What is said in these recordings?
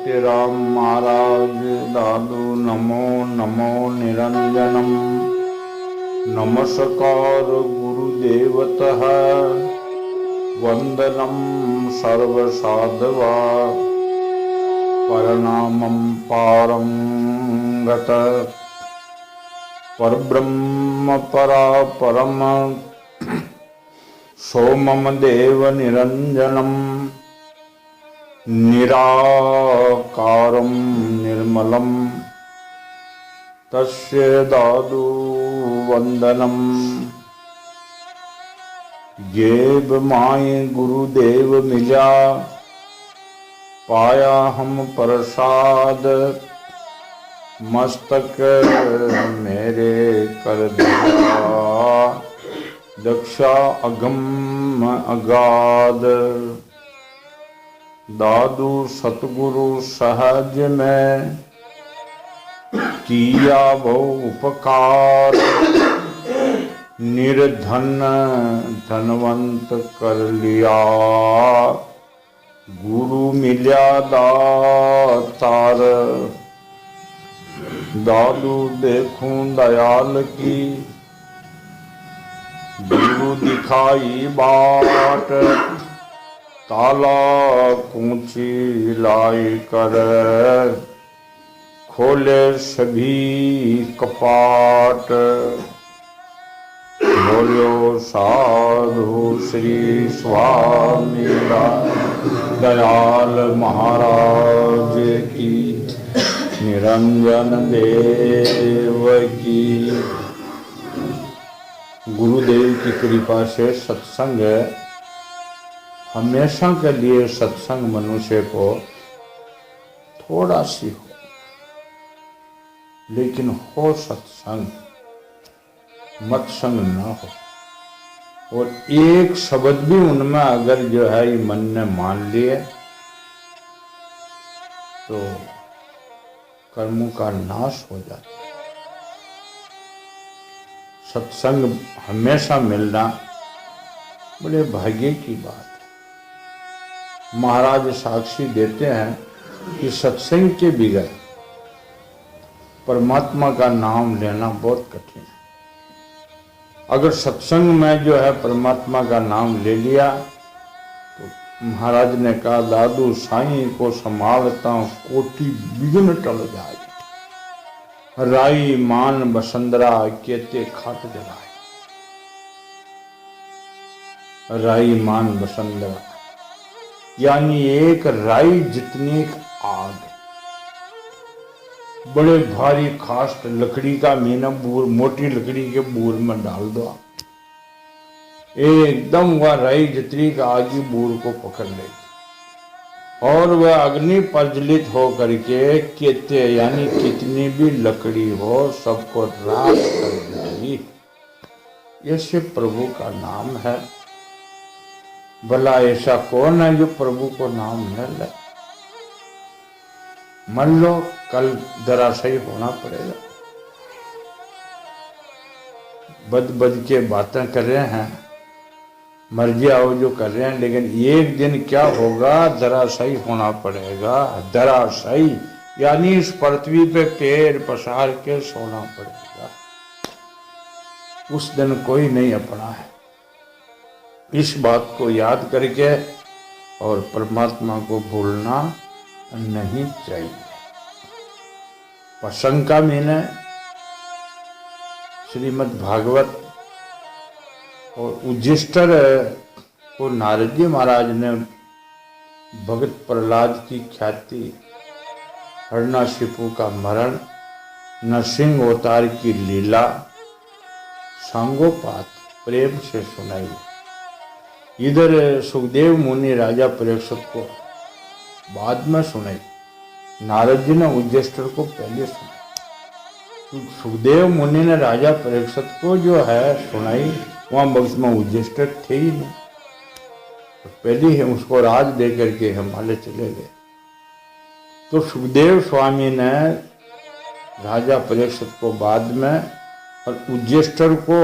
भक्तिराम महाराज दादू नमो नमो निरंजनम। नमस्कार गुरुदेवतः वंदनम सर्वसाधवा परनामं पारं गत परब्रह्म परापरम सोमम देव निरंजनम निराकारं निर्मलं तस्य दादु वंदनम। जेब माय गुरुदेव मिला पाया हम प्रसाद मस्तक मेरे कर दिया दक्षा अगम अगाध। दादू सतगुरु सहज में किया बहु उपकार निर्धन धनवंत कर लिया गुरु मिल्या दातार। दादू देखूं दयाल की गुरु दिखाई बाट ताला कूची लाई कर खोले सभी कपाट। बोलो साधु श्री स्वामी दयाल महाराज की निरंजन देव की। गुरुदेव की कृपा से सत्संग हमेशा के लिए सत्संग मनुष्य को थोड़ा सी हो लेकिन हो सत्संग मत्संग न हो। और एक शब्द भी उनमें अगर जो है ये मन ने मान लिए तो कर्मों का नाश हो जाता है। सत्संग हमेशा मिलना बड़े भाग्य की बात है। महाराज साक्षी देते हैं कि सत्संग के बिगड़ परमात्मा का नाम लेना बहुत कठिन है। अगर सत्संग में जो है परमात्मा का नाम ले लिया तो महाराज ने कहा दादू साईं को संभालता कोटि विघ्न टल जाए। राई मान बसंदरा केते खाट जलाए। राई मान बसंदरा यानी एक राई जितनी आग, बड़े भारी खास्ट लकड़ी का मीना बूर मोटी लकड़ी के बूर में डाल दो, एकदम वह राई जितनी का आगी बूर को पकड़ लेगी और वह अग्नि प्रज्वलित हो करके केते यानी कितनी भी लकड़ी हो सबको राख कर देगी। ये प्रभु का नाम है। भला ऐसा कौन है जो प्रभु को नाम न ले। मान लो कल दरासई होना पड़ेगा, बद बद के बातें कर रहे हैं, मर्जी आओ जो कर रहे हैं, लेकिन एक दिन क्या होगा दरासई होना पड़ेगा। दरासई यानी इस पृथ्वी पे पैर पसार के सोना पड़ेगा। उस दिन कोई नहीं अपना है। इस बात को याद करके और परमात्मा को भूलना नहीं चाहिए। प्रसंग का मीने श्रीमद् भागवत और उज्जिष्टर को नारद जी महाराज ने भगत प्रहलाद की ख्याति, हिरण्याकशिपु का मरण, नरसिंह अवतार की लीला सांगोपात प्रेम से सुनाई। इधर सुखदेव मुनि राजा परीक्षित को बाद में सुनाई, नारद जी ने उज्जिष्टर को पहले सुनाई। सुखदेव मुनि ने राजा परीक्षित को जो है सुनाई, वहां वक्त में उज्जिष्टर थे ही नहीं, तो पहले ही उसको राज दे करके हिमालय चले गए। तो सुखदेव स्वामी ने राजा परीक्षित को बाद में और उज्जिष्टर को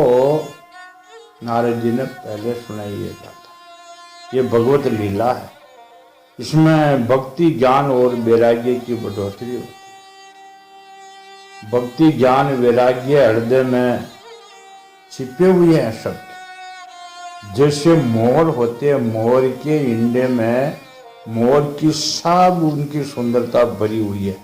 नारद जी ने पहले सुनाई ये गाथा। ये भगवत लीला है। इसमें भक्ति ज्ञान और वैराग्य की बढ़ोतरी होती है। भक्ति ज्ञान वैराग्य हृदय में छिपे हुए हैं शब्द। जैसे मोर होते हैं, मोर के इंडे में मोर की सब उनकी सुंदरता भरी हुई है,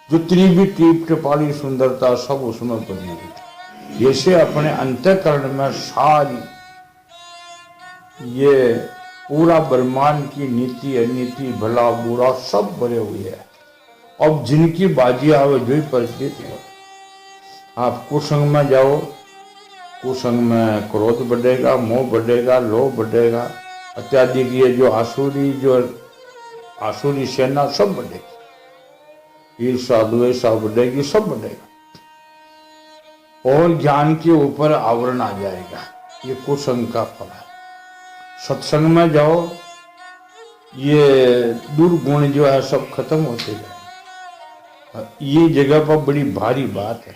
जितनी भी टीप टिपाली सुंदरता सब उसमें भरी हुई है। जैसे अपने अंतःकरण में सारी ये पूरा ब्रह्मांड की नीति अनीति भला बुरा सब भरे हुए है। अब जिनकी बाजी आवे जो ही परिचित हो। आप कुसंग में जाओ, कुसंग में क्रोध बढ़ेगा, मोह बढ़ेगा, लोभ बढ़ेगा, अत्याधिक ये जो आसुरी सेना सब बढ़ेगी, ईर्षा द्वेषा बढ़ेगी, सब बढ़ेगा। और ज्ञान के ऊपर आवरण आ जाएगा। ये कुसंग का फल है। सत्संग में जाओ, ये दुर्गुण जो है सब खत्म होते जाए। ये जगह पर बड़ी भारी बात है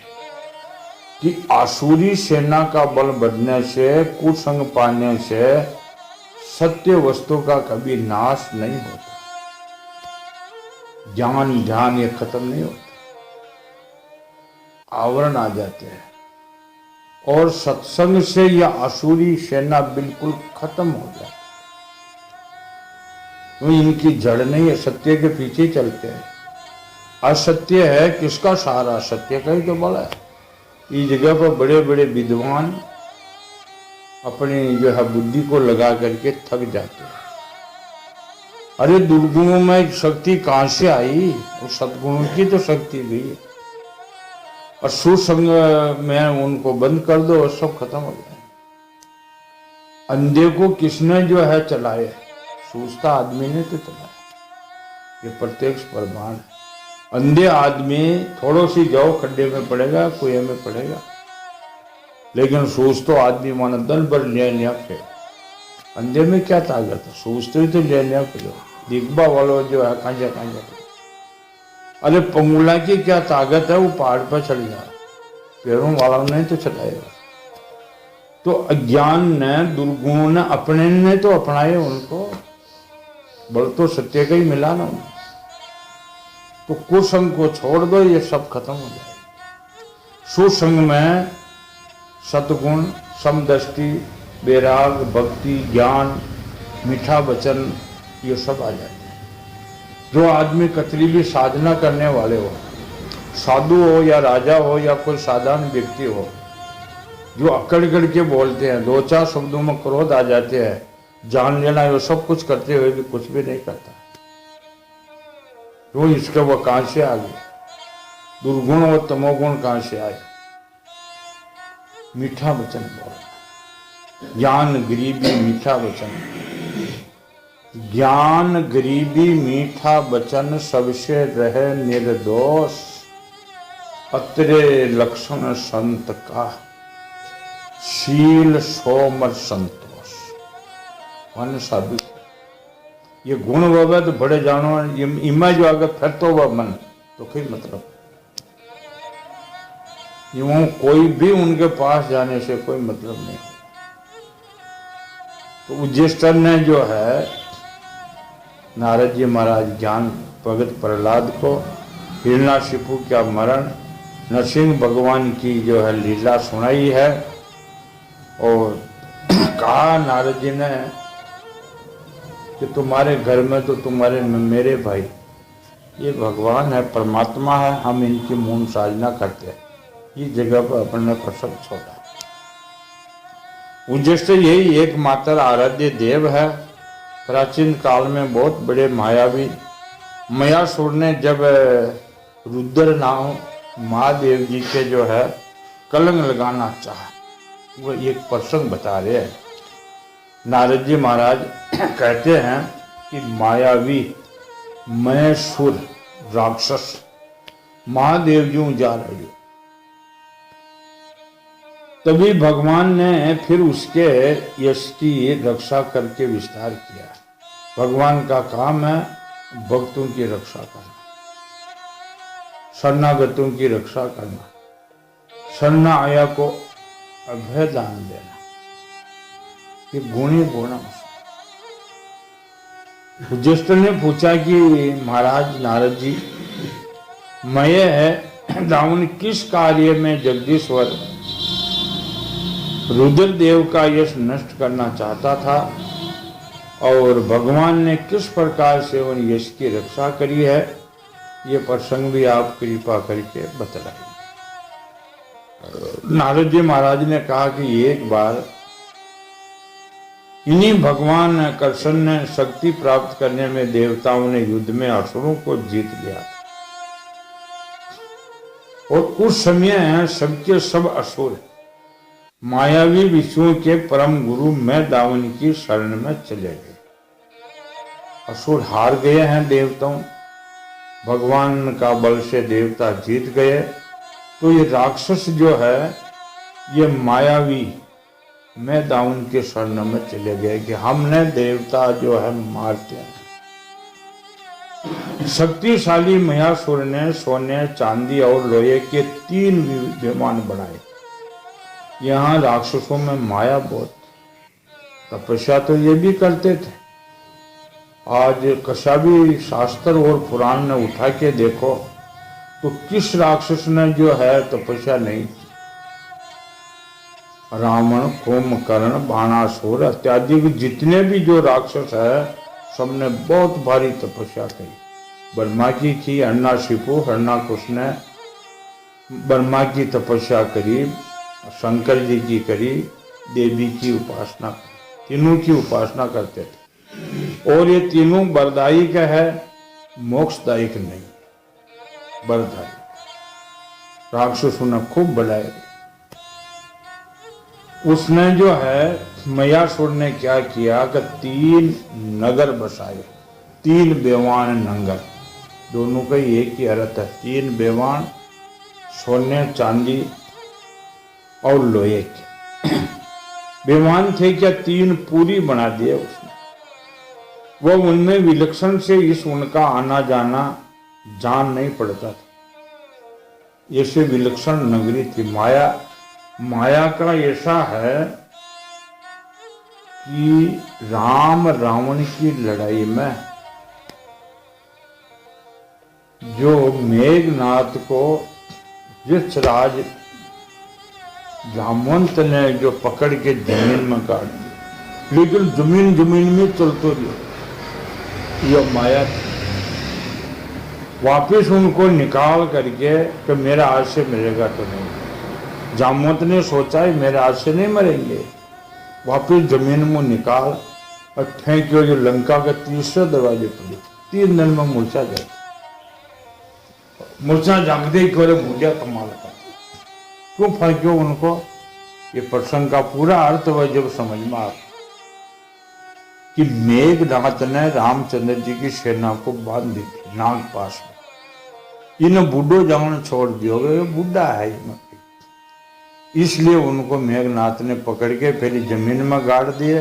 कि आसुरी सेना का बल बढ़ने से, कुसंग पाने से सत्य वस्तु का कभी नाश नहीं होता। ज्ञान ध्यान ये खत्म नहीं होता, आवरण आ जाते हैं। और सत्संग से यह आसुरी सेना बिल्कुल खत्म हो जाती है। तो इनकी जड़ नहीं है, सत्य के पीछे चलते हैं। असत्य है किसका सहारा? सत्य का ही तो बल है। इस जगह पर बड़े बड़े विद्वान अपनी जो है बुद्धि को लगा करके थक जाते हैं। अरे दुर्गुणों में शक्ति कहां से आई? उस सद्गुणों की तो शक्ति भी। और सुसंग में उनको बंद कर दो और सब खत्म हो जाए। अंधे को किसने जो है चलाया? सूझता आदमी ने तो चलाया। ये प्रत्यक्ष प्रमाण है। अंधे आदमी थोड़ो सी जाओ खड्डे में पड़ेगा, कुएं में पड़ेगा, लेकिन सूझ तो आदमी माना दल भर लिया फिर। अंधे में क्या ताकत है? सूझते ही तो लिया फिर। दिखबा वालों जो है कांजा कांजा। अरे पंगुला की क्या ताकत है? वो पहाड़ पर चढ़ जाए, पैरों वालों ने तो चलाएगा। तो अज्ञान ने, दुर्गुणों ने, अपने ने तो अपनाए उनको, बल तो सत्य का ही मिला ना उनको। तो कुसंग को छोड़ दो, ये सब खत्म हो जाएगा। सुसंग में सतगुण, समदृष्टि, वैराग, भक्ति, ज्ञान, मीठा वचन, ये सब आ जाते हैं। जो आदमी कतरी भी साधना करने वाले हो, साधु हो या राजा हो या कोई साधारण व्यक्ति हो, जो अकड़ अकड़ के बोलते हैं, दो चार शब्दों में क्रोध आ जाते हैं, जान लेना वो सब कुछ करते हुए भी कुछ भी नहीं करता। तो इसका वो कहां से आ गए? दुर्गुण और तमोगुण कहां से आए? मीठा वचन बोल, ज्ञान गरीबी मीठा वचन। ज्ञान गरीबी मीठा वचन सबसे रहे निर्दोष, अतरे लक्षण संत का, शील सोमर संतोष। मान साबित ये गुण वह तो बड़े जानो, इमा जो आगे फिर तो वह मन तो फिर मतलब यूं कोई भी उनके पास जाने से कोई मतलब नहीं। तो उज्जेष्टर ने जो है नारद जी महाराज ज्ञान भगत प्रहलाद को हिरण्याकशिपु का मरण, नरसिंह भगवान की जो है लीला सुनाई है। और कहा नारद जी ने कि तुम्हारे घर में तो तुम्हारे मेरे भाई ये भगवान है, परमात्मा है, हम इनकी मौन साधना करते हैं। इस जगह पर अपने प्रसंग छोड़ा। उज्जेष्ठ यही एकमात्र आराध्य देव है। प्राचीन काल में बहुत बड़े मायावी मयासुर ने जब रुद्र नाम महादेव जी के जो है कलंक लगाना चाहा, वो एक प्रसंग बता रहे हैं। नारद जी महाराज कहते हैं कि मायावी मयासुर राक्षस महादेव जी जा रहे हो। तभी भगवान ने फिर उसके यश की रक्षा करके विस्तार किया। भगवान का काम है भक्तों की रक्षा करना, शरणागतों की रक्षा करना, शरणा आया को अभय दान देना। ये गुणी गुण। युधिष्ठिर ने पूछा कि महाराज नारद जी, मैं है रावण किस कार्य में जगदीश्वर रुद्रदेव का यश नष्ट करना चाहता था और भगवान ने किस प्रकार से उन यश की रक्षा करी है, ये प्रसंग भी आप कृपा करके बतलाइए। नारद जी महाराज ने कहा कि एक बार इन्हीं भगवान कृष्ण ने शक्ति प्राप्त करने में देवताओं ने युद्ध में असुरों को जीत लिया और उस समय सबके सब असुर मायावी विष्णु के परम गुरु मैं दावन की शरण में चले गए। असुर हार गए हैं देवताओं, भगवान का बल से देवता जीत गए। तो ये राक्षस जो है ये मायावी मैं दावन के शरण में चले गए कि हमने देवता जो है मारते हैं। शक्तिशाली महिषासुर ने सोने, चांदी और लोहे के 3 विमान बनाए। यहाँ राक्षसों में माया बहुत, तपस्या तो ये भी करते थे। आज कसा भी शास्त्र और पुराण ने उठा के देखो तो किस राक्षस ने जो है तपस्या नहीं की। रावण, कुंभकर्ण, बाणासुर इत्यादि जितने भी जो राक्षस है सबने बहुत भारी तपस्या करी। ब्रह्मा की हरणाशिपु, हरणाकुश ने ब्रह्मा की तपस्या करी, शंकर जी की करी, देवी की उपासना, तीनों की उपासना करते थे। और ये तीनों वरदायिक है, मोक्षदायिक नहीं, वरदायिक। राक्षसों ने खूब बुलाए। उसने जो है महिषासुर ने क्या किया कि 3 नगर बसाए, 3 बेवान नगर, दोनों का एक ही अर्थ है। 3 बेवान सोने, चांदी और लोहे के बेवान थे क्या, 3 पूरी बना दिए उसने। वो उनमें विलक्षण से इस उनका आना जाना जान नहीं पड़ता था। ऐसे विलक्षण नगरी थी। माया का ऐसा है कि राम रावण की लड़ाई में जो मेघनाथ को जिस राज जामवंत ने जो पकड़ के जमीन में काट दिया, लेकिन जमीन में चलते रही, ये माया थी। वापिस उनको निकाल करके कि मेरा हाथ से मिलेगा तो नहीं। जामवंत ने सोचा है मेरे हाथ से नहीं मरेंगे, वापिस जमीन में निकाल और फेंकियो जो लंका के 3 दरवाजे पड़े। 3 दिन में मूर्छा जाती, मूर्छा जागते ही बुढ़िया कमाल का क्यों फेंक्यो उनको। ये प्रसंग का पूरा अर्थ हुआ जब समझ में आ कि मेघनाथ ने रामचंद्र जी की सेना को बांध दी थी नागपास में। इन बूढ़ो जान छोड़ दियो, बूढ़ा है इसलिए उनको मेघनाथ ने पकड़ के फिर जमीन में गाड़ दिए,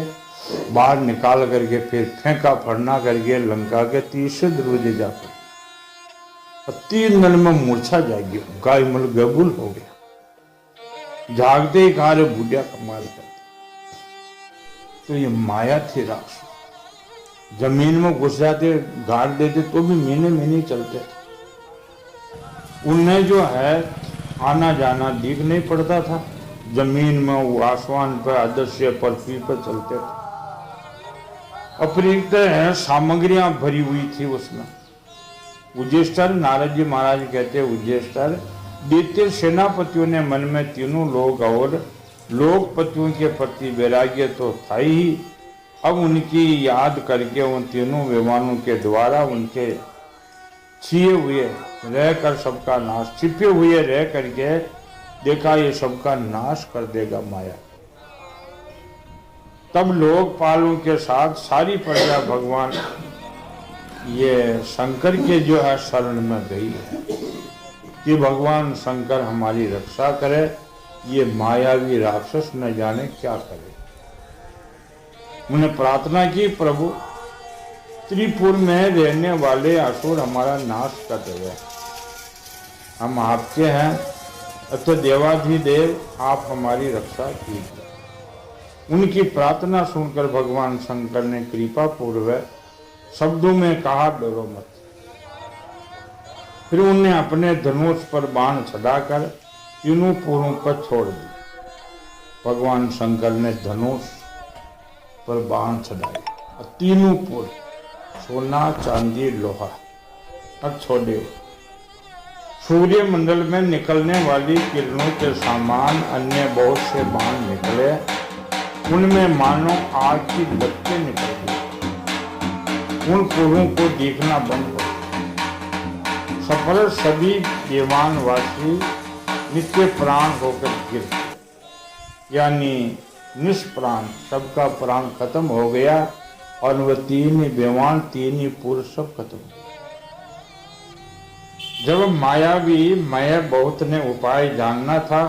बाहर निकाल करके फिर फेंका फड़ना करके लंका के 3 दरवाजे जा पड़े। 3 दिन में मूर्छा जागी, गाय मल गबुल हो गया। जागते ही कहा बुढ़िया कमाल करते। तो ये माया थी राक्षस। जमीन में घुस जाते, गाड़ देते तो भी महीने चलते। उनने जो है आना जाना दिख नहीं पड़ता था। जमीन में वो आसमान पर आदर्श पृथ्वी पर चलते थे। अतिरिक्त सामग्रियां भरी हुई थी उसमें। युधिष्ठिर, नारद जी महाराज कहते युधिष्ठिर, दैत्य सेनापतियों ने मन में तीनों लोग और लोकपतियों के प्रति वैराग्य तो था ही, अब उनकी याद करके उन तीनों विमानों के द्वारा उनके छिए हुए रहकर सबका नाश, छिपे हुए रह करके देखा ये सबका नाश कर देगा माया। तब लोकपालों के साथ सारी प्रजा भगवान ये शंकर के जो है शरण में गई है कि भगवान शंकर हमारी रक्षा करे, ये मायावी राक्षस न जाने क्या करे। उन्हें प्रार्थना की, प्रभु त्रिपुर में रहने वाले असुर हमारा नाश कर देवे, हम आपके हैं, अतः देवाधिदेव आप हमारी रक्षा कीजिए। उनकी प्रार्थना सुनकर भगवान शंकर ने कृपा पूर्वक शब्दों में कहा डरो मत। फिर उन्हें अपने धनुष पर बाण चढ़ाकर तीनों पुरों पर छोड़ दी। भगवान शंकर ने धनुष पर बाण चढ़ाए और तीनों पुर सोना चांदी लोहा और छोड़े। सूर्य मंडल में निकलने वाली किरणों के समान अन्य बहुत से बाण निकले, उनमें मानो आग की लपटें निकल गई। उन पुरों को देखना बंद हो गया। सफल सभी देवानवासी नित्य प्राण होकर गिर गए, यानी निष्प्राण, सबका प्राण खत्म हो गया और वह तीन ही बेवान, तीन ही पुर सब खत्म हो गए। जब मायावी माया बहुत ने उपाय जानना था,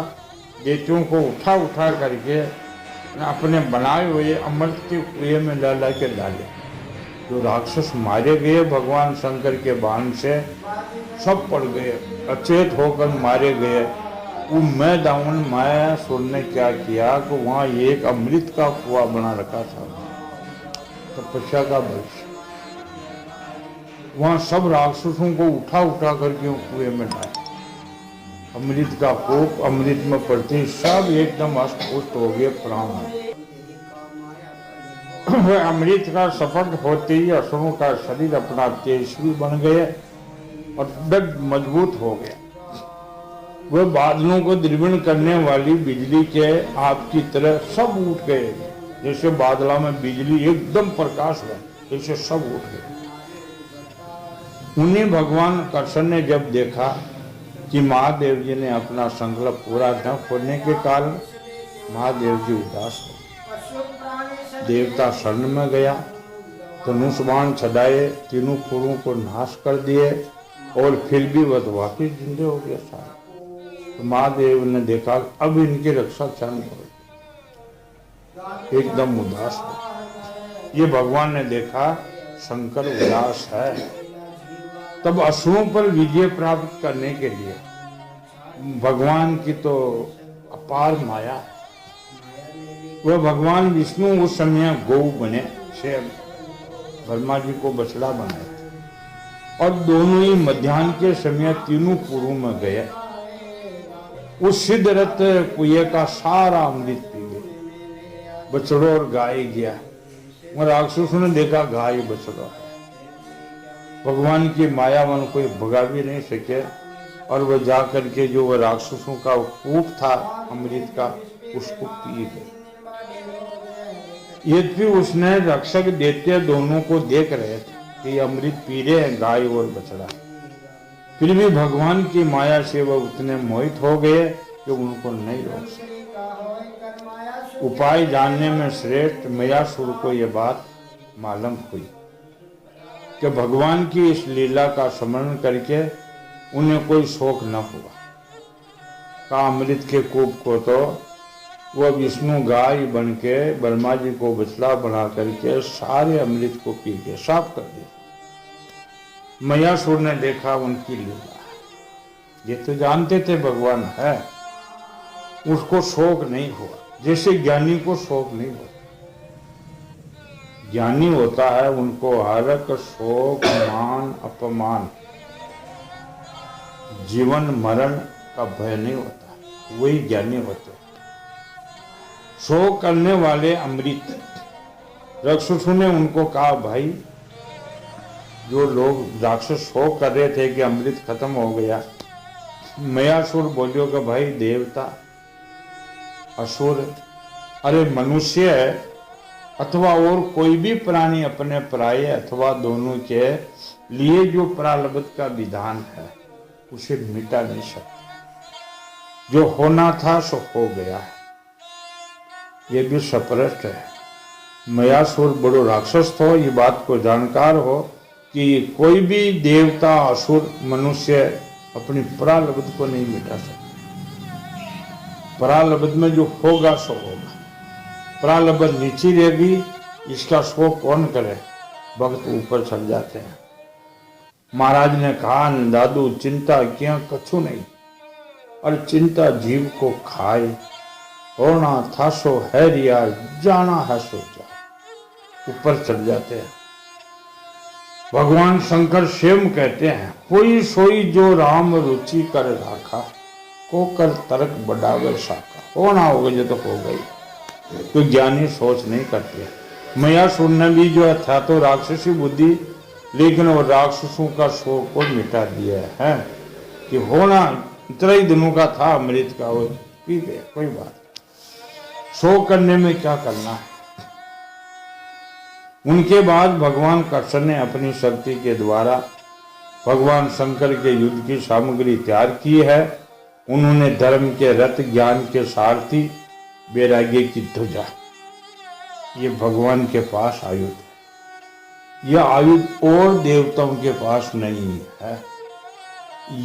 बेटियों को उठा उठा करके अपने बनाए हुए अमृत के कुएं में ला ला के डाले। जो राक्षस मारे गए भगवान शंकर के बाण से, सब पड़ गए, अचेत होकर मारे गए। वो मैं दामन मायासुर ने क्या किया कि वहाँ एक अमृत का कुआं बना रखा था, तपस्या का भविष्य। वहाँ सब राक्षसों को उठा उठा करके कुएं में डाला। अमृत का कोप अमृत में पड़ते सब एकदम अस्त हो गए, प्राण। वह अमृत का सफल होते ही असुरों का शरीर अपना तेजस्वी बन गए और दृढ़ मजबूत हो गया। वह बादलों को द्रविण करने वाली बिजली के आपकी तरह सब उठ गए। जैसे बादलों में बिजली एकदम प्रकाश हुआ, जैसे सब उठ गए। उन्हें भगवान कृष्ण ने जब देखा कि महादेव जी ने अपना संकल्प पूरा न होने के कारण महादेव जी उदास हो, देवता शरण में गया, धनुष बाण चढ़ाए, तीनों पुरों को नाश कर दिए और फिर भी वह वापिस जिंदे हो गया सारे। तो महादेव ने देखा अब इनकी रक्षा चरण हो, एकदम उदास हो। ये भगवान ने देखा शंकर उदास है। तब असुरों पर विजय प्राप्त करने के लिए भगवान की तो अपार माया है। वह भगवान विष्णु उस समय गौ बने, शेर, ब्रह्मा जी को बछड़ा बनाए थे और दोनों ही मध्याह्न के समय तीनों पुरों में गए। उस सिद्धरथ कुएं का सारा अमृत पी गए। बछड़ों और गाय गया, वह राक्षसों ने देखा गाय बछड़ा, भगवान की मायावन कोई भगा भी नहीं सके और वह जाकर के जो वह राक्षसों का कूप था अमृत का, उसको पी गए। यद्यपि उसने रक्षक देते दोनों को देख रहे थे कि अमृत पी रहे हैं गाय और बछड़ा, फिर भी भगवान की माया से वह उतने मोहित हो गए कि उनको नहीं रोक सके। उपाय जानने में श्रेष्ठ मयासुर को यह बात मालूम हुई कि भगवान की इस लीला का स्मरण करके उन्हें कोई शोक न हुआ। का अमृत के कूप को तो वह विष्णु गाय बन के ब्रह्मा जी को बछड़ा बना करके सारे अमृत को पी के साफ कर दिया। मयासुर ने देखा उनकी लीला, ये तो जानते थे भगवान है, उसको शोक नहीं हुआ, जैसे ज्ञानी को शोक नहीं हुआ। ज्ञानी होता है उनको हरक शोक मान अपमान जीवन मरण का भय नहीं होता, वही ज्ञानी होते। शोक करने वाले अमृत, राक्षसों ने उनको कहा भाई, जो लोग राक्षस शोक कर रहे थे कि अमृत खत्म हो गया, मयासुर बोलियो कि भाई देवता असुर, अरे मनुष्य है अथवा और कोई भी प्राणी अपने पराये अथवा दोनों के लिए जो प्रारब्ध का विधान है उसे मिटा नहीं सकता। जो होना था सो हो गया है, ये भी स्पष्ट है। मयासुर बड़ो राक्षस हो, ये बात को जानकार हो कि कोई भी देवता असुर मनुष्य अपनी प्रारब्ध को नहीं मिटा सकता। प्रारब्ध में जो होगा सो होगा, प्रारब्ध नीचे रहेगी, इसका शोक कौन करे, भक्त ऊपर चढ़ जाते हैं। महाराज ने कहा दादू चिंता क्या कछु नहीं, और चिंता जीव को खाए, होना था सो है रिया, जाना है सो जा, ऊपर चढ़ जाते हैं। भगवान शंकर स्वयं कहते हैं, कोई सोई जो राम रुचि कर राखा, को कर तर्क बढ़ावे शाखा। होना होगा जो तो हो गई। तो ज्ञानी सोच नहीं करते। मयासुर ने भी जो था तो राक्षसी बुद्धि, लेकिन वो राक्षसों का शोक को मिटा दिया है कि होना इतना ही दिनों का था अमृत का, वो पी गए, कोई बात। शोक करने में क्या करना है। उनके बाद भगवान कृष्ण ने अपनी शक्ति के द्वारा भगवान शंकर के युद्ध की सामग्री तैयार की है। उन्होंने धर्म के रथ, ज्ञान के सारथी, वैराग्य की ध्वजा, ये भगवान के पास आयुध है। यह आयुध और देवताओं के पास नहीं है।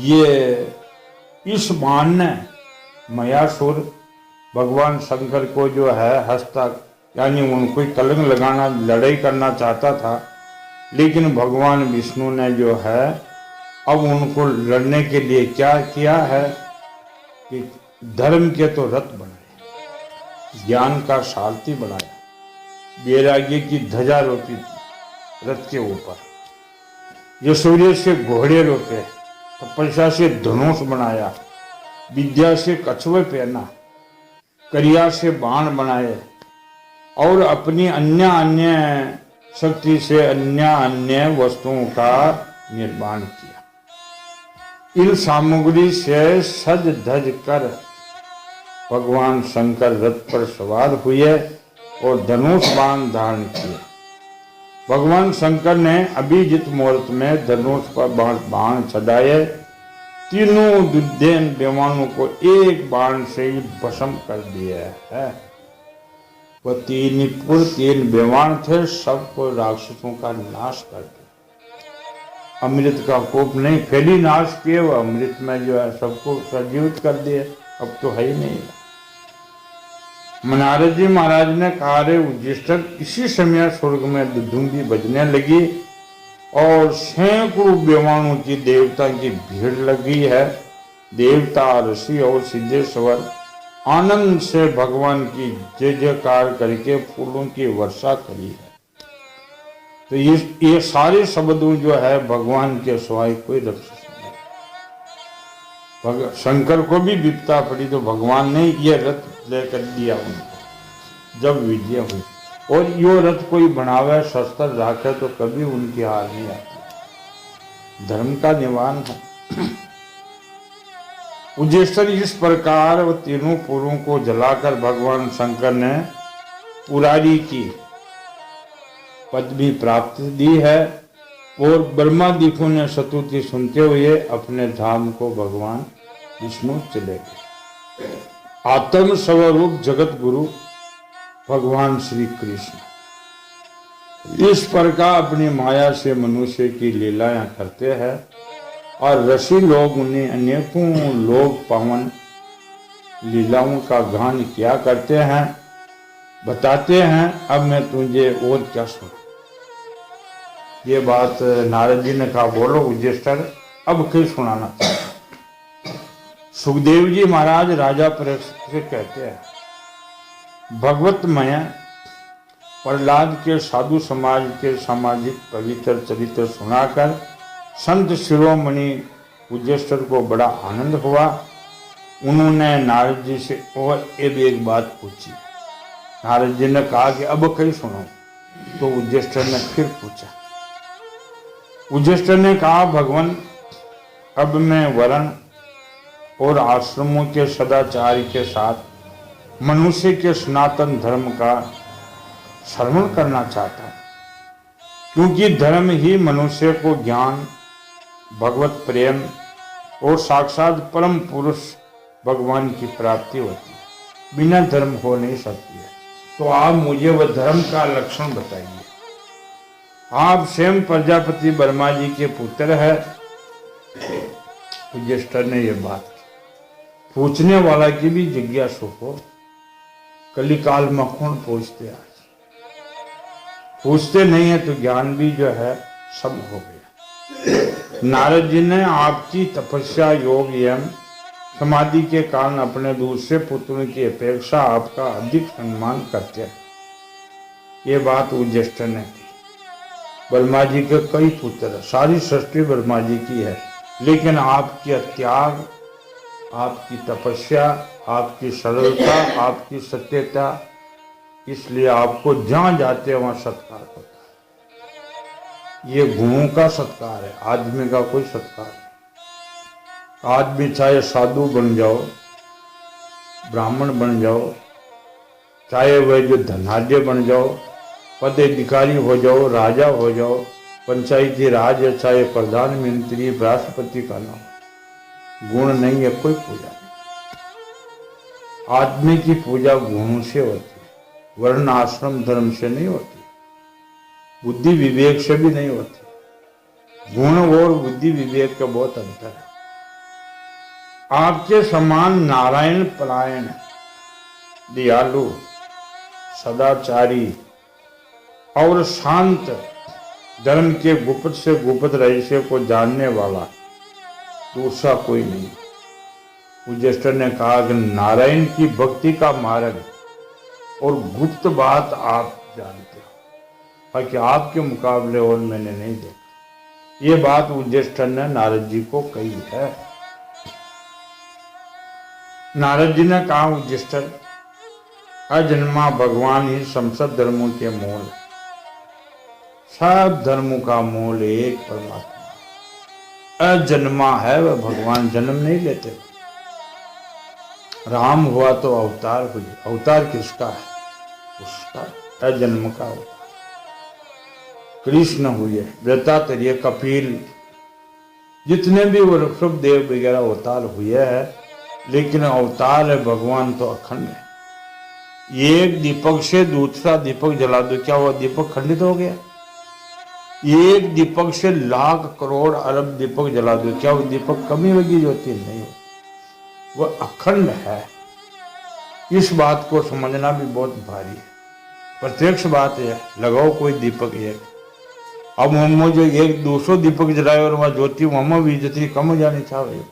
ये इस बाण ने मयासुर भगवान शंकर को जो है हस्ता, यानी उनको कलंक लगाना, लड़ाई करना चाहता था, लेकिन भगवान विष्णु ने जो है अब उनको लड़ने के लिए क्या किया है कि धर्म के तो रथ बनाए, ज्ञान का सारथी बनाया, वैराग्य की ध्वजा रोपी रथ के ऊपर, ये सूर्य से घोड़े रोके, तपस्या से धनुष बनाया, विद्या से कछुए पहना, क्रिया से बाण बनाए और अपनी अन्य शक्ति से अन्य वस्तुओं का निर्माण किया। इन सामग्री से सज धज कर भगवान शंकर रथ पर सवार हुए और धनुष बाण धारण किए। भगवान शंकर ने अभिजीत मुहूर्त में धनुष पर बाण चढ़ाए। तीनों दुर्देन बेमानों को एक बाण से ही भस्म कर दिया है। वो तीन बेमान थे, सबको राक्षसों का नाश कर दिया। अमृत का कोप नहीं, फैली नाश किए, वो अमृत में जो है सबको सजीवित कर दिए। अब तो है ही नहीं। नारद जी महाराज ने कहा, रे युधिष्ठिर, इसी समय स्वर्ग में दुधुम्बी बजने लगी और सैकड़ों बेमानों की देवता की भीड़ लगी है। देवता, ऋषि और सिद्धेश्वर आनंद से भगवान की जय जयकार करके फूलों की वर्षा करी है। तो ये सारे शब्दों जो है भगवान के सिवाय कोई राक्षस नहीं। शंकर को भी विपदा पड़ी तो भगवान ने ये रथ लेकर दिया उनको जब विजय हुई। और यो रथ कोई बनावे, शस्त्र राखे तो कभी उनकी हार नहीं आती। धर्म का निवान है। युधिष्ठिर, इस प्रकार वो तीनों पुरों को जलाकर भगवान शंकर ने पुरारी की पदवी प्राप्त दी है। और ब्रह्मादिकों ने स्तुति सुनते हुए अपने धाम को भगवान विष्णु चले गए। आत्म स्वरूप जगत गुरु भगवान श्री कृष्ण इस प्रकार अपनी माया से मनुष्य की लीलाएं करते हैं और ऋषि लोग उन्हें अनेकों लोक पावन लीलाओं का गान किया करते हैं, बताते हैं। अब मैं तुझे और क्या सुना। ये बात नारद जी ने कहा, बोलो युधिष्ठिर, अब क्या सुनाना चाहते। सुखदेव जी महाराज राजा परीक्षित से कहते हैं, भगवतमय प्रहलाद के साधु समाज के सामाजिक पवित्र चरित्र सुनाकर संत शिरोमणि युधिष्ठिर को बड़ा आनंद हुआ। उन्होंने नारद जी से और एक बात पूछी। नारद जी ने कहा कि अब कहीं सुनो। तो युधिष्ठिर ने फिर पूछा। युधिष्ठिर ने कहा, भगवान, अब मैं वर्ण और आश्रमों के सदाचार के साथ मनुष्य के सनातन धर्म का श्रवण करना चाहता हूं, क्योंकि धर्म ही मनुष्य को ज्ञान, भगवत प्रेम और साक्षात परम पुरुष भगवान की प्राप्ति होती है। बिना धर्म हो नहीं सकती है। तो आप मुझे वह धर्म का लक्षण बताइए। आप स्वयं प्रजापति ब्रह्मा जी के पुत्र है। युधिष्ठिर ने यह बात की। पूछने वाला की भी जिज्ञासु हो। कलिकाल में कौन पूछते, आज पूछते नहीं है तो ज्ञान भी जो है सब हो गया। नारद जी ने आपकी तपस्या, योग एवं समाधि के कारण अपने दूसरे पुत्रों की अपेक्षा आपका अधिक सम्मान करते हैं। ये बात युधिष्ठिर ने की। ब्रह्मा जी के कई पुत्र हैं, सारी सृष्टि ब्रह्मा जी की है, लेकिन आपकी त्याग, आपकी तपस्या, आपकी सरलता, आपकी सत्यता, इसलिए आपको जहां जाते हैं वहां सत्कार होता है। ये गुणों का सत्कार है, आदमी का कोई सत्कार नहीं। आदमी चाहे साधु बन जाओ, ब्राह्मण बन जाओ, चाहे वह जो धनाढ्य बन जाओ, पदाधिकारी हो जाओ, राजा हो जाओ, पंचायती राज है, चाहे प्रधानमंत्री, राष्ट्रपति का नाम, गुण नहीं है कोई पूजा नहीं। आदमी की पूजा गुणों से होती है, वर्ण आश्रम धर्म से नहीं होती, बुद्धि विवेक से भी नहीं होती। गुण और बुद्धि विवेक का बहुत अंतर है। आपके समान नारायण परायण, दयालु, सदाचारी और शांत, धर्म के गुप्त से गुप्त रहस्य को जानने वाला दूसरा कोई नहीं। युधिष्ठिर ने कहा कि नारायण की भक्ति का मार्ग और गुप्त बात आप जानते हो, बाकी आपके मुकाबले और मैंने नहीं देखा। ये बात युधिष्ठिर ने नारद जी को कही है। नारद जी ने कहा, युधिष्ठिर, अजन्मा भगवान ही समस्त धर्मों के मूल है। सब धर्मों का मूल एक परमात्मा। अजन्मा है वह भगवान, जन्म नहीं लेते। राम हुआ तो अवतार हुई, अवतार किसका है? उसका, अजन्म का अवतार। कृष्ण हुए, दत्तात्रेय, कपिल, जितने भी वो ऋषभदेव वगैरह अवतार हुए हैं, लेकिन अवतार है भगवान तो अखंड है। एक दीपक से दूसरा दीपक जला दो, क्या वो दीपक खंडित हो गया? एक दीपक से लाख करोड़ अरब दीपक जला दो, क्या वो दीपक कमी होगी? ज्योति नहीं होती, वह अखंड है। इस बात को समझना भी बहुत भारी है। प्रत्यक्ष बात है, लगाओ कोई दीपक एक, अब हम जो 100-200 दीपक जलाए और वह ज्योति वहां भी जितनी कम हो जानी चाहिए।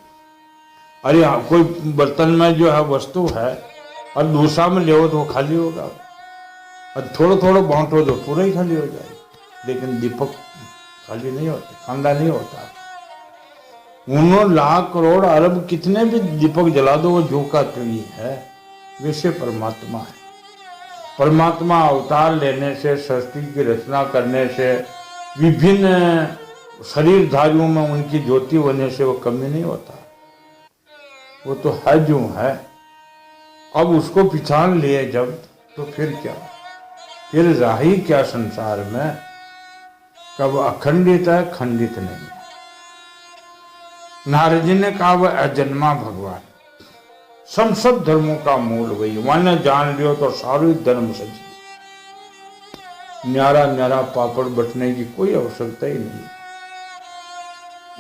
अरे कोई बर्तन में जो है वस्तु है और दूसरा में ले तो वो खाली होगा, और थोड़ा थोड़ा बांटो तो पूरा ही खाली हो जाएगा। लेकिन दीपक खाली नहीं होते, खांदा नहीं होता। उन्होंने लाख करोड़ अरब कितने भी दीपक जला दो, वो झोंका नहीं है। वैसे परमात्मा है। परमात्मा अवतार लेने से, सृष्टि की रचना करने से, विभिन्न शरीरधारियों में उनकी ज्योति होने से वो कमी नहीं होता। वो तो है जो है। अब उसको पहचान लिए जब, तो फिर क्या, फिर राही क्या संसार में? कब अखंडित है, खंडित नहीं है। नारद जी ने कहा वह अजन्मा भगवान, समस्त धर्मों का मूल वही, वह जान लियो तो सारे धर्म सजी। न्यारा न्यारा पापड़ बटने की कोई आवश्यकता ही नहीं है।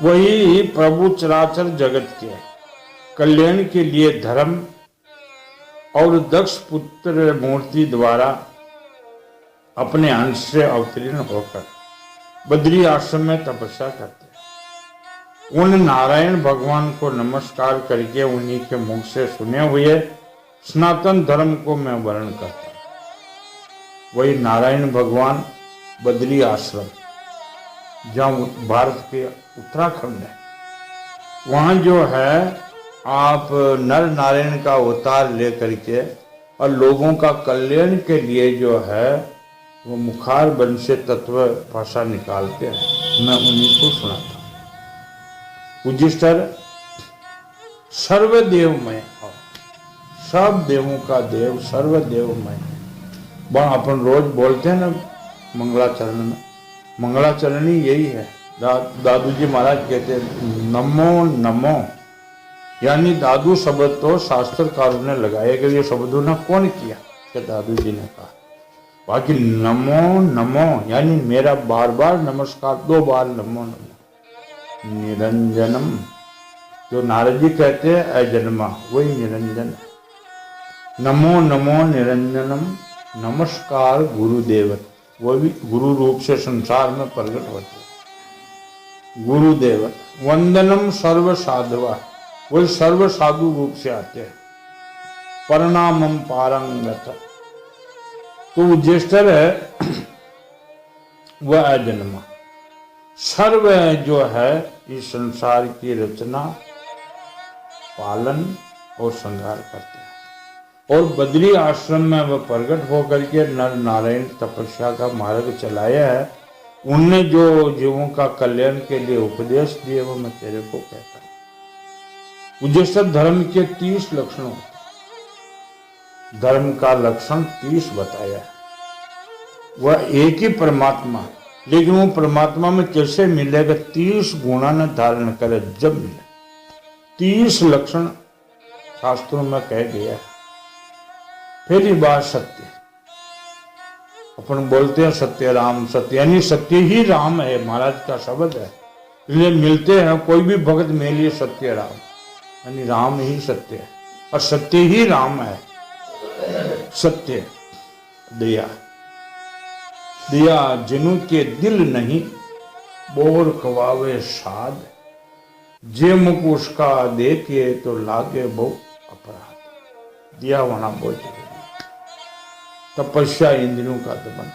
वही प्रभु चराचर जगत के कल्याण के लिए धर्म और दक्ष पुत्र मूर्ति द्वारा अपने अंश से अवतीर्ण होकर बद्री आश्रम में तपस्या करते हैं। उन नारायण भगवान को नमस्कार करके उन्हीं के मुख से सुने हुए सनातन धर्म को मैं वर्ण करता हूं। वही नारायण भगवान बद्री आश्रम, जहाँ भारत के उत्तराखंड है, वहाँ जो है आप नर नारायण का अवतार लेकर के और लोगों का कल्याण के लिए जो है वो मुखार बन से तत्व भाषा निकालते हैं। मैं उन्हीं को सुनाता हूँ। युधिष्ठिर सर्वदेवमय, सब देवों का देव, सर्वदेवमय। अपन रोज बोलते हैं ना मंगलाचरण में, मंगलाचरणी यही है। दादू जी महाराज कहते हैं नमो नमो, यानी दादू शब्द तो शास्त्रकारों ने लगाया कि ये शब्दों ने कौन किया? कि दादू जी ने कहा। बाकी नमो नमो यानी मेरा बार बार नमस्कार, 2 बार नमो नमो। निरंजनम, जो नारद जी कहते हैं अजन्मा, वही निरंजन है। नमो नमो निरंजनम, नमस्कार गुरुदेव, वो भी गुरु रूप से संसार में प्रकट होते हैं। गुरुदेव वंदनम सर्व साधवा, वही सर्व साधु रूप से आते हैं। प्रणामम पारंगत, तो युधिष्ठिर है वह अजन्मा। सर्व जो है इस संसार की रचना, पालन और श्रृंगार करते हैं। और बद्री आश्रम में वह प्रकट होकर के नर नारायण तपस्या का मार्ग चलाया है। उनने जो जीवों का कल्याण के लिए उपदेश दिए वो मैं तेरे को कहता हूं। उद्देश्य धर्म के 30 लक्षण होते हैं। धर्म का लक्षण 30 बताया है। वह एक ही परमात्मा, लेकिन वो परमात्मा में कैसे मिलेगा? 30 गुणा न धारण करे जब मिले। 30 लक्षण शास्त्रों में कह दिया है। फिर ये बात सत्य, अपन बोलते हैं सत्य राम सत्य, यानी सत्य ही राम है, महाराज का शब्द है। इसलिए मिलते हैं कोई भी भक्त मिले सत्य राम, यानी राम ही सत्य है और सत्य ही राम है। सत्य दया, दिया जिनु के दिल नहीं, बोर कवावे साध, जे मुख उसका देखिए तो लागे बहु अपराध। दिया होना बहुत जरूरी। तपस्या इंद्रियों का दमन,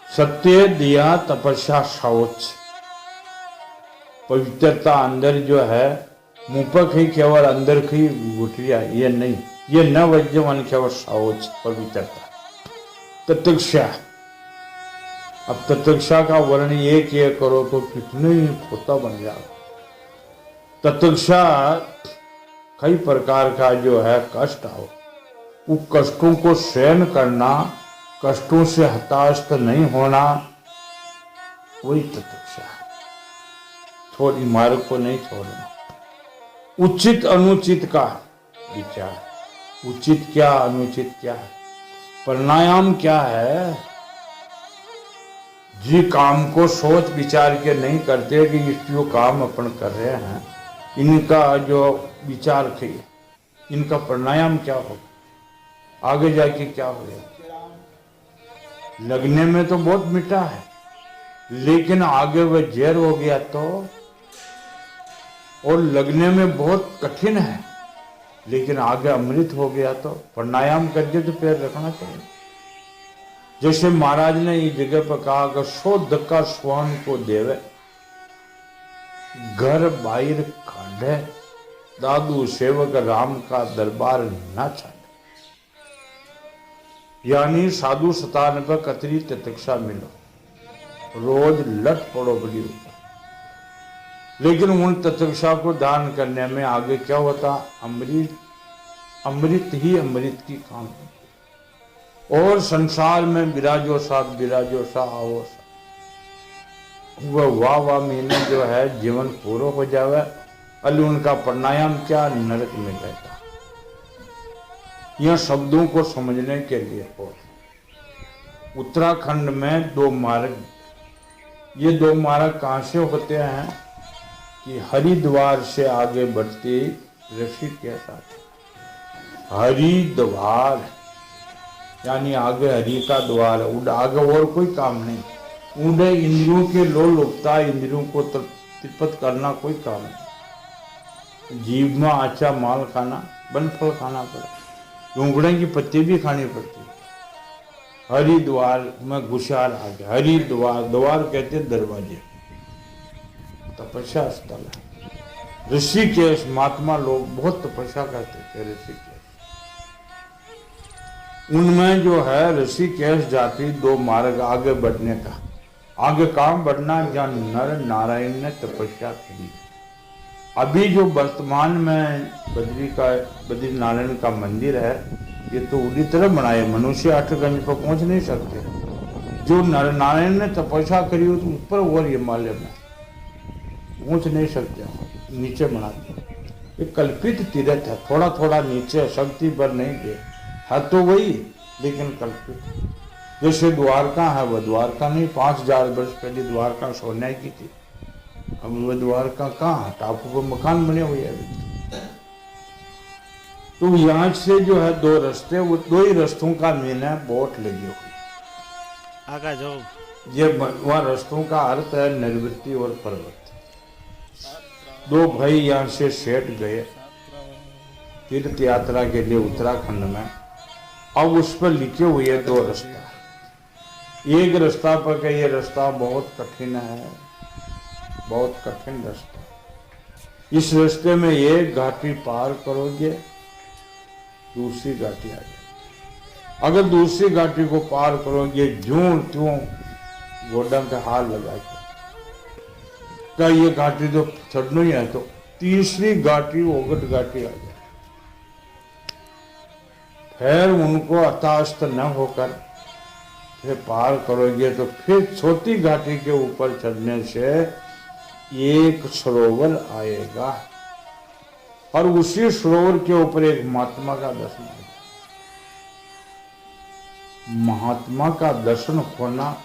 सत्य, दिया, तपस्या, शौच, पवित्रता अंदर जो है, मुंह पर खी केवल अंदर खी गुठलिया, ये नहीं, ये न वज्यवन केवल शौच पवित्रता। तत्क्षा, अब तत्क्षा का वर्ण एक करो तो कितने ही खोता बन जाए। तत्क्षा कई प्रकार का जो है कष्ट आओ, वो कष्टों को सहन करना, कष्टों से हताश नहीं होना, वही तत्क्षा। थोड़ी मार्ग को नहीं छोड़ना। उचित अनुचित का विचार, उचित क्या अनुचित क्या है, प्राणायाम क्या है। जी काम को सोच विचार के नहीं करते कि जो काम अपन कर रहे हैं इनका जो विचार थे, इनका प्राणायाम क्या होगा, आगे जाके क्या होगा। लगने में तो बहुत मीठा है, लेकिन आगे वह जहर हो गया तो, और लगने में बहुत कठिन है लेकिन आगे अमृत हो गया तो। प्राणायाम करके तो पैर रखना चाहिए। जैसे महाराज ने इस जगह पर कहा कि 100 धक्का स्वान को देवे, घर बाहर कांढे, दादू सेवक राम का दरबार ना छाड़े। यानी साधु सतान पर कतरी तत्क्षा मिलो, रोज लट पड़ो बड़ी ऊपर। लेकिन उन तत्क्षा को दान करने में आगे क्या होता, अमृत, अमृत ही अमृत की काम। और संसार में विराजो सा आवो सा, वह वाह महीने जो है जीवन पूरा हो जावे। अली उनका प्राणायाम क्या नरक में रहता। यह शब्दों को समझने के लिए हो। उत्तराखंड में 2 मार्ग, ये 2 मार्ग कहाँ से होते हैं कि हरिद्वार से आगे बढ़ते ऋषिकेश आते। हरिद्वार यानी आगे हरि का द्वार है, उड़ आगे और कोई काम नहीं। उड़े इंद्रियों के लोल उपता, इंद्रियों को तृप्त करना कोई काम नहीं। जीव में अच्छा माल खाना, बन फल खाना पड़ा, उंगड़े की पत्ती भी खानी पड़ती है। हरिद्वार में घुसार आ गया। हरिद्वार, द्वार कहते दरवाजे, तपस्या स्थल है। ऋषिकेश, महात्मा लोग बहुत तपस्या करते थे ऋषिकेश। उनमें जो है ऋषिकेश जाती 2 मार्ग आगे बढ़ने का। आगे काम बढ़ना जहाँ नर नारायण ने तपस्या की। अभी जो वर्तमान में बद्री नारायण का मंदिर है, ये तो उड़ी तरह बनाए, मनुष्य 8गंज पर पहुंच नहीं सकते। जो नर नारायण ने तपस्या करी हो तो ऊपर और हिमालय में पहुंच नहीं सकते, नीचे बनाते। ये कल्पित तीर्थ है, थोड़ा थोड़ा नीचे, शक्ति पर नहीं गए है तो वही, लेकिन कल्पित। जैसे द्वारका है, वह द्वारका नहीं, 5000 वर्ष पहले द्वारका सोने की थी। अब वह द्वारका कहाँ, टापू पर मकान बने हुए हैं। तो यहाँ से जो है 2 रास्ते, वो 2 ही रास्तों का मेन है, बोट लगी हुई आगा जो ये वह रास्तों का अर्थ है निवृत्ति और प्रवृत्ति। 2 भाई यहाँ से सेठ गए तीर्थ यात्रा के लिए उत्तराखंड में। अब उस पर लिखे हुए 2 रास्ता, एक रास्ता पर का ये रास्ता बहुत कठिन है, बहुत कठिन रास्ता। इस रास्ते में एक घाटी पार करोगे, दूसरी घाटी आ जाएगी। अगर दूसरी घाटी को पार करोगे ज्यों त्यों गोडा का हाल लगा के क्या ये घाटी तो चढ़ना ही है, तो तीसरी घाटी ओगट घाटी आ जाए। फिर उनको हताश न होकर फिर पार करोगे तो फिर छोटी घाटी के ऊपर चढ़ने से एक सरोवर आएगा और उसी सरोवर के ऊपर एक महात्मा का दर्शन होगा। महात्मा का दर्शन होना,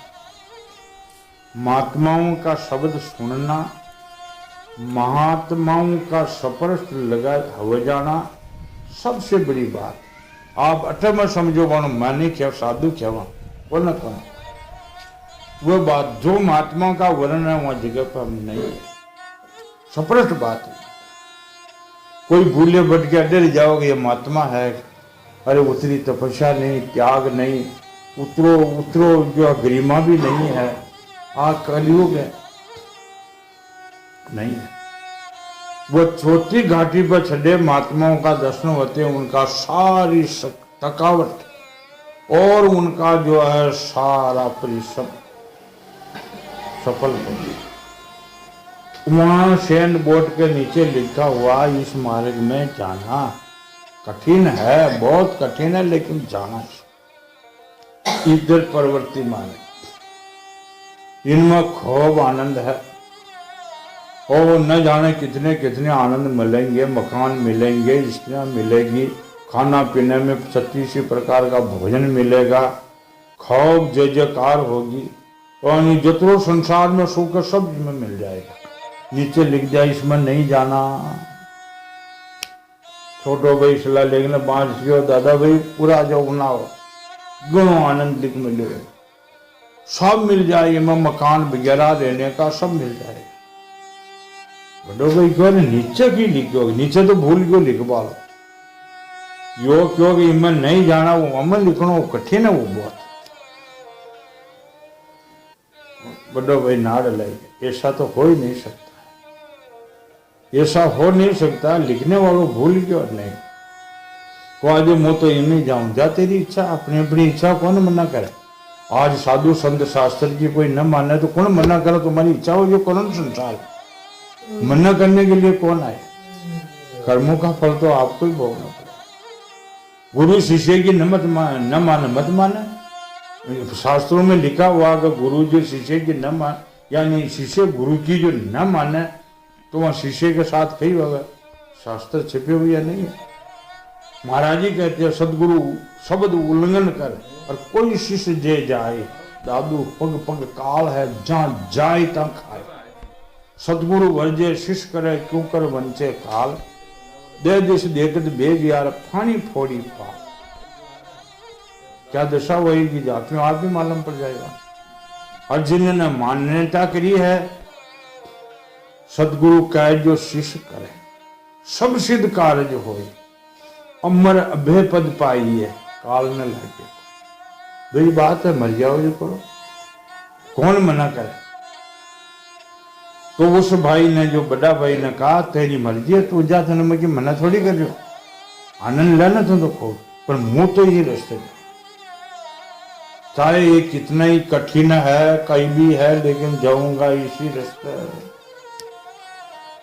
महात्माओं का शब्द सुनना, महात्माओं का स्पर्श लगा हो जाना सबसे बड़ी बात। आप अटम समझो वाणो माने क्या साधु क्या वो न कहो, वह बात जो महात्मा का वर्णन है वहां जगह पर हम नहीं है, स्पष्ट बात है। कोई भूले भटके अडर जाओगे ये महात्मा है, अरे उतनी तपस्या नहीं, त्याग नहीं, उतरो उतरो जो गरिमा भी नहीं है, कलयुग है नहीं है। वो छोटी घाटी पर चढ़े महात्माओं का दर्शन होते हैं, उनका सारी थकावट और उनका जो है सारा परिश्रम सफल हो गया। वहां सैंड बोर्ड के नीचे लिखा हुआ इस मार्ग में जाना कठिन है, बहुत कठिन है, लेकिन जाना इधर प्रवृत्ति मार्ग, इनमें खूब आनंद है और न जाने कितने कितने आनंद मिलेंगे, मकान मिलेंगे, स्त्रियां मिलेगी, खाना पीने में 36 प्रकार का भोजन मिलेगा, खूब जय जयकार होगी और जितनो संसार में सुख सब में मिल जाएगा। नीचे लिख दिया इसमें नहीं जाना। छोटो भाई सलाह लेकिन बांस कियो दादा भाई पूरा जो बनाओ गुणों आनंद लिख मिलेगा, सब मिल जाएगा, में मकान वगैरह रहने का सब मिल जाएगा। बड़ो भाई क्यों नीचे की लिखोगे, नीचे तो भूल क्यों लिखवा लो यो, क्योंकि इनमें नहीं जाना वो अमल लिखना वो कठिन है, वो बहुत बड़ो भाई नाड़ लाएगा। ऐसा तो हो ही नहीं सकता, ऐसा हो नहीं सकता। लिखने वालों भूल क्यों नहीं को आज मैं तो इनमें जाऊं, जा तेरी इच्छा, अपनी अपनी इच्छा कौन मना करे। आज साधु संत शास्त्र की कोई न माने तो कौन मना करे, तुम्हारी इच्छा हो जो कौन संसार मना करने के लिए कौन आए। कर्मों का फल तो आपको ही भोगना पड़ेगा। गुरु शिष्य की न माने मत माने। शास्त्रों में लिखा हुआ कि गुरु जो शिष्य की न मान, यानी शिष्य गुरु की जो न माने तो वहां शिष्य के साथ कई होगा, शास्त्र छिपे हुए नहीं है। महाराज जी कहते हैं सदगुरु शब्द उल्लंघन कर और कोई शिष्य जे जाए, दादू पग पग काल है जहां जाए ता खाए। सदगुरु वर्जे शिष्य करे क्यों कर वंचे काल, दे दिश देखत बेग यार फानी फोड़ी पा। क्या दशा होगी जाति में आप भी मालूम पड़ जाएगा। और जिन्होंने मान्यता करी है सदगुरु कहे जो शिष्य करे सब सिद्ध कार्य होए, अमर अभय पद पाइए काल न लगे। वही बात है, मर जाओ जो करो, कौन मना करे। तो उस भाई ने, जो बड़ा भाई ने कहा तेरी मर्जी है, तू जा, तेने मैं मना थोड़ी कर रही हो, आनंद लेना तो खूब, पर मुंह तो ये रास्ते में चाहे ये कितना ही कठिन है कहीं भी है, लेकिन जाऊंगा इसी रास्ते।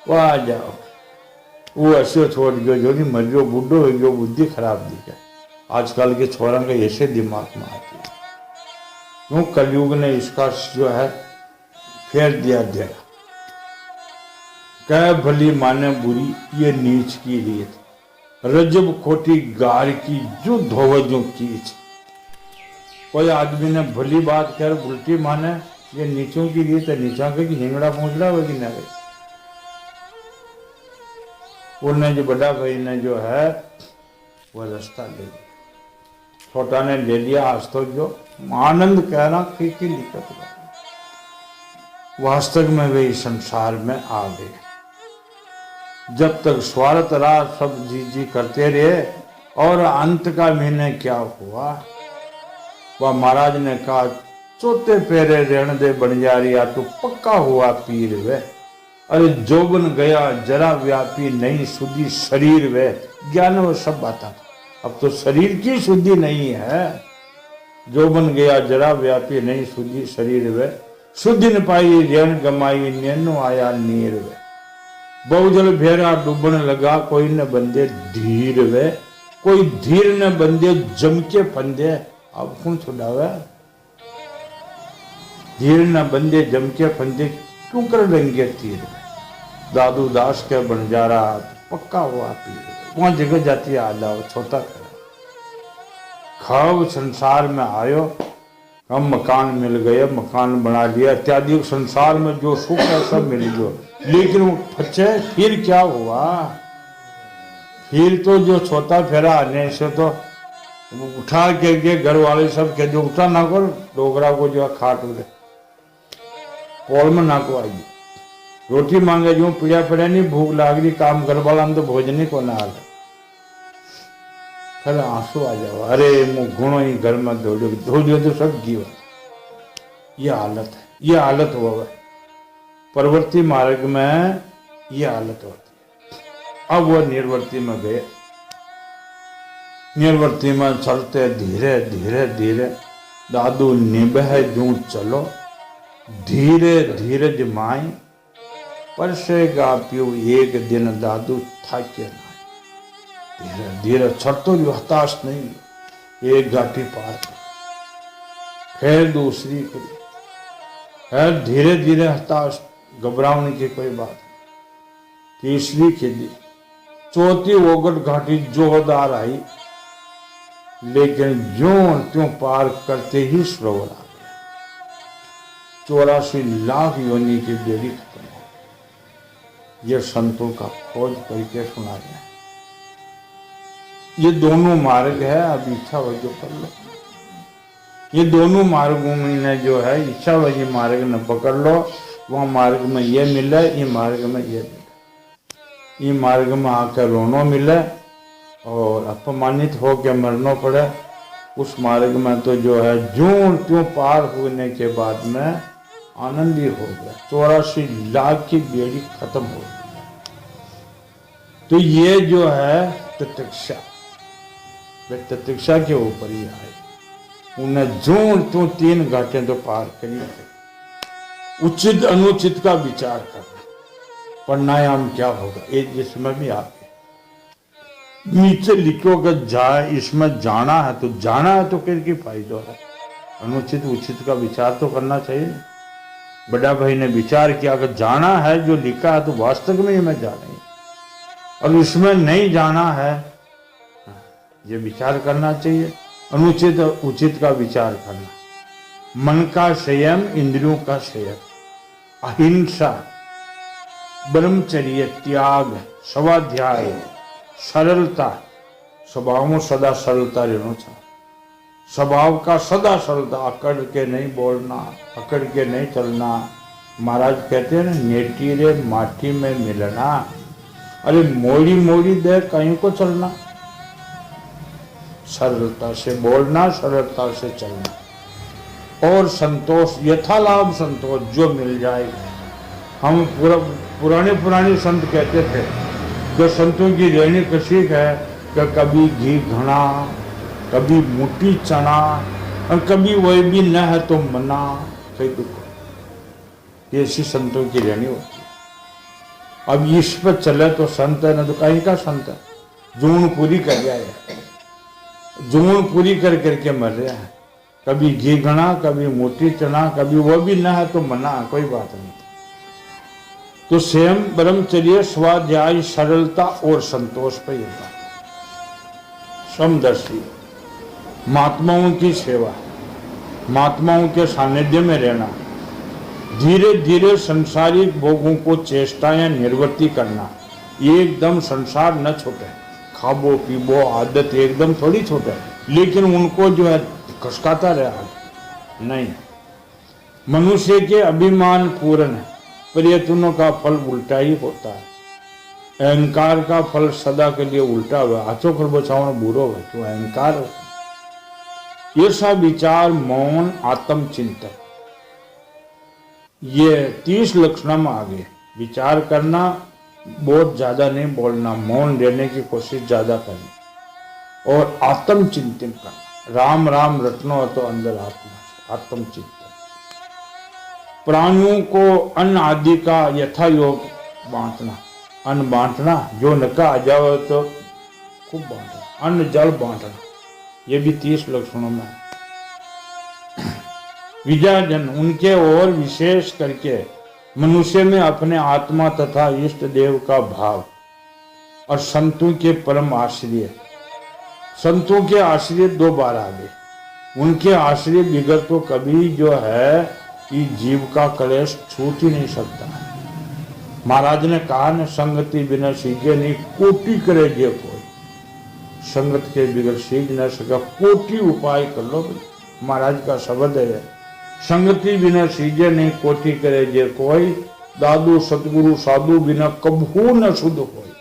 वह आ जाओ, वो ऐसे छोड़ गयो जो नहीं मर गयो, बुढ़ो हो गयो, बुद्धि खराब दिखे। आजकल के छोरा का ऐसे दिमाग में आती है, क्यों कलयुग ने इसका जो है फेर दिया दिया। कह भली माने बुरी ये नीच की रीत, रजब खोटी गार की जो धोवजों कीच। कोई आदमी ने भली बात कर उल्टी माने ये नीचों की रीत है, नीचा के हिंगड़ा पहुंचड़ा होगी ना। उन्हें जो बड़ा भाई ने जो है वह रास्ता ले लिया, छोटा ने ले लिया। आज तो जो आनंद कहना की दिक्कत वास्तव में वे इस संसार में आ गए। जब तक स्वार्थ रहा सब जी करते रहे, और अंत का महीने क्या हुआ। वह महाराज ने कहा चौथे फेरे रहने दे बंजारिया तो पक्का हुआ पीर वे। अरे जोबन गया जरा व्यापी नहीं शुद्धि शरीर वे। ज्ञान वो सब बाता, अब तो शरीर की शुद्धि नहीं है। जोबन गया जरा व्यापी नहीं शुद्धि शरीर वे। शुद्धि न पाई ऋण गमाई नैनो आया नीर वे। बहुजल भेरा डूबन लगा कोई न बंदे धीर वे। कोई धीर न बंदे जम के फंदे। अब कौन छुड़ावे? धीर न बंदे जम के फंदे क्यों कर लेंगे तीर। दादू दास के बंजारा पक्का हुआ पीर। वहां जगह जाती आ जाओ छोटा करो। खाब संसार में आयो हम मकान मिल गए, मकान बना लिया इत्यादि। संसार में जो सुख है सब मिल गयो, लेकिन वो फचे फिर क्या हुआ? फिर तो जो छोटा फेरा आने से तो उठा के घर वाले सब कह दो उठा ना कर, डोगरा को जो खाट उड़े पोल में ना को आई। रोटी मांगे जो पीड़ा पड़े नहीं, भूख लाग रही, काम कर वाला हम तो भोजन ही को ना हाल। खरे आंसू आ जाओ, अरे मुँह गुणों ही घर में दौड़ियो तो सब गीवा। ये हालत है, ये हालत हुआ है परवर्ती मार्ग में, ये हालत होती है। अब वो निर्वर्ती में गए। निर्वर्ती में चलते धीरे धीरे धीरे दादू निबह जू चलो। धीरे धीरे जमाई परसेगा पियो एक दिन दादू थाके ना। धीरे धीरे चढ़तो जो हताश नहीं। एक घाटी पार फिर दूसरी करी, फिर धीरे धीरे हताश, घबराने की कोई बात नहीं। तीसरी खेती, चौथी ओगट घाटी जोरदार आई, लेकिन ज्यों त्यों पार करते ही सरोवर आ गया। 84 लाख योनि की बेड़ी खत्म हो। यह संतों का खोज करके सुना गया। ये दोनों मार्ग है, अब इच्छा वजह कर लो। ये दोनों मार्गों में जो है इच्छा वजह मार्ग न पकड़ लो, वहाँ मार्ग में ये मिले, ये मार्ग में ये मिले। ये मार्ग में आकर रोनो मिले और अपमानित होकर मरना पड़े। उस मार्ग में तो जो है ज्यों त्यों पार होने के बाद में आनंद ही हो गया। 84 लाख की बेड़ी खत्म हो गई। तो ये जो है प्रतीक्षा, वे प्रतीक्षा के ऊपर ही आए। उन्हें ज्यों त्यों 3 घाटें तो पार करी थे। उचित अनुचित का विचार करना, परिणाम क्या होगा एक जिसमें भी आ गए। नीचे लिखो कि जाए इसमें जाना है तो जाना है, तो फिर की फायदा है। अनुचित उचित का विचार तो करना चाहिए। बड़ा भाई ने विचार किया कि जाना है, जो लिखा है तो वास्तव में ही मैं जा रही, और इसमें नहीं जाना है, ये विचार करना चाहिए। अनुचित उचित का विचार करना। मन का संयम, इंद्रियों का संयम, अहिंसा, ब्रह्मचर्य, त्याग, स्वाध्याय, सरलता। स्वभाव में सदा सरलता रहना चाहिए। स्वभाव का सदा सरलता, अकड़ के नहीं बोलना, अकड़ के नहीं चलना। महाराज कहते हैं ना, नेटी रे माटी में मिलना। अरे मोड़ी मोड़ी दे कहीं को चलना। सरलता से बोलना, सरलता से चलना, और संतोष, यथालाभ संतोष जो मिल जाए। हम पुराने संत कहते थे, जो संतों की रहनी कशी है कि कभी घी घना, कभी मोटी चना, और कभी वही भी न है तो मना। कई दुख, ऐसी संतों की रहनी होती है। अब इस पर चले तो संत है, न तो कहीं का संत है। जून पूरी कर गया है, जून पूरी कर करके मर रहा है। कभी घी घना, कभी मोटी चना, कभी वो भी ना है तो मना, कोई बात नहीं। तो स्वयं ब्रह्मचर्य, स्वाध्याय, सरलता और संतोष पर यह बात। समदर्शी, महात्माओं की सेवा, महात्माओं के सानिध्य में रहना, धीरे धीरे संसारिक भोगों को चेष्टाएं निवृत्ति करना। एकदम संसार न छूटे, खाबो पीबो आदत एकदम थोड़ी छोटा है, लेकिन उनको जो है खसकाता रहा नहीं। मनुष्य के अभिमान पूर्ण है, प्रयत्नों का फल उल्टा ही होता है। अहंकार का फल सदा के लिए उल्टा हुआ। आचो कर बचाओ बुरो है, क्यों अहंकार हो। ईर्षा, विचार, मौन, आत्मचिंतन, ये 30 लक्षणों में आगे। विचार करना, बहुत ज्यादा नहीं बोलना, मौन रहने की कोशिश ज्यादा करनी, और आत्मचिंतन करना। राम राम रटनो तो अंदर आत्मा, आत्मचिंतन। प्राणियों को अन्न आदि का यथा योग बांटना, अन्न बांटना, जो नका आ जाओ तो खूब बांटना, अन्न जल बांटना, ये भी 30 लक्षणों में है। विजयजन, उनके और विशेष करके मनुष्य में अपने आत्मा तथा इष्ट देव का भाव, और संतों के परम आश्रय। संतों के आश्रय 2 बार आ गए। उनके आश्रय बिगड़ तो कभी जो है कि जीव का कलेश छूट ही नहीं सकता। महाराज ने कहा न, संगति बिना सीखे नहीं, कोटि करे जे कोई। संगत के बिगड़ सीख न सका, कोटि उपाय कर लो। महाराज का शब्द है, संगति बिना सीजे नहीं, कोटि करे जे कोई। दादू सतगुरु साधु बिना कभू न शुद्ध होई।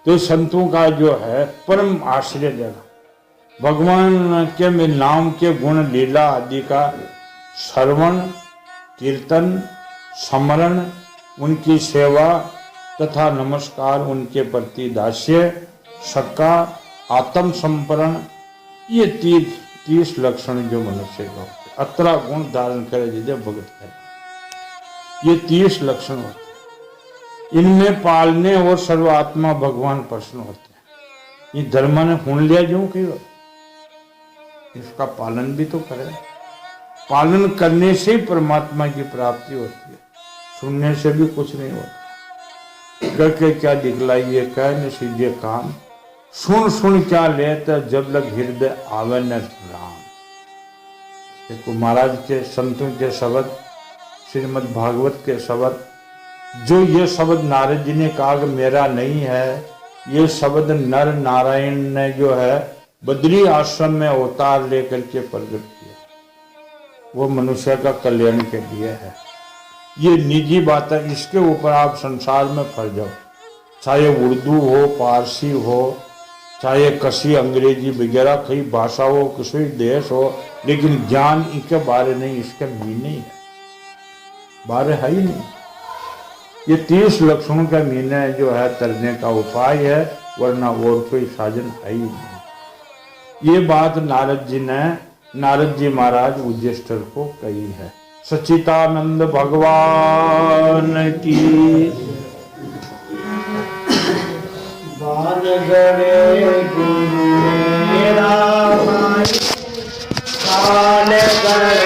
तो संतों का जो है परम आश्रय जगह, भगवान के में नाम के गुण लीला आदि का श्रवण कीर्तन स्मरण, उनकी सेवा तथा नमस्कार, उनके प्रति दास्य सक्का आत्मसंपरण, ये 30 लक्षण जो मनुष्य का होते, अतरा गुण धारण करे जिसे भगत करे, ये 30 लक्षण होते हैं। इनमें पालने और सर्वात्मा भगवान प्रसन्न होते हैं। ये धर्म ने सुन लिया जो कि इसका पालन भी तो करे। पालन करने से परमात्मा की प्राप्ति होती है, सुनने से भी कुछ नहीं होता। करके क्या दिखलाइए, कह न सीधे काम, सुन सुन क्या लेते, जब लग हृदय आवे न राम। देखो महाराज के संतों के शब्द, श्रीमद् भागवत के शब्द, जो ये शब्द नारद जी ने कहा कि मेरा नहीं है, ये शब्द नर नारायण ने जो है बद्री आश्रम में अवतार लेकर के प्रकट किया, वो मनुष्य का कल्याण के लिए है। ये निजी बात है, इसके ऊपर आप संसार में फंस जाओ, चाहे उर्दू हो, पारसी हो, चाहे कसी अंग्रेजी वगैरह कई भाषा हो, किसी देश हो, लेकिन ज्ञान इनके बारे नहीं, इसके मीने है, बारे है ही नहीं। ये 30 लक्षणों का मीने जो है तरने का उपाय है, वरना और कोई साधन है ही नहीं। ये बात नारद जी महाराज युधिष्ठिर को कही है। सच्चिदानंद भगवान की बाल गड़े गुरु मेरा भाई, बाल गड़े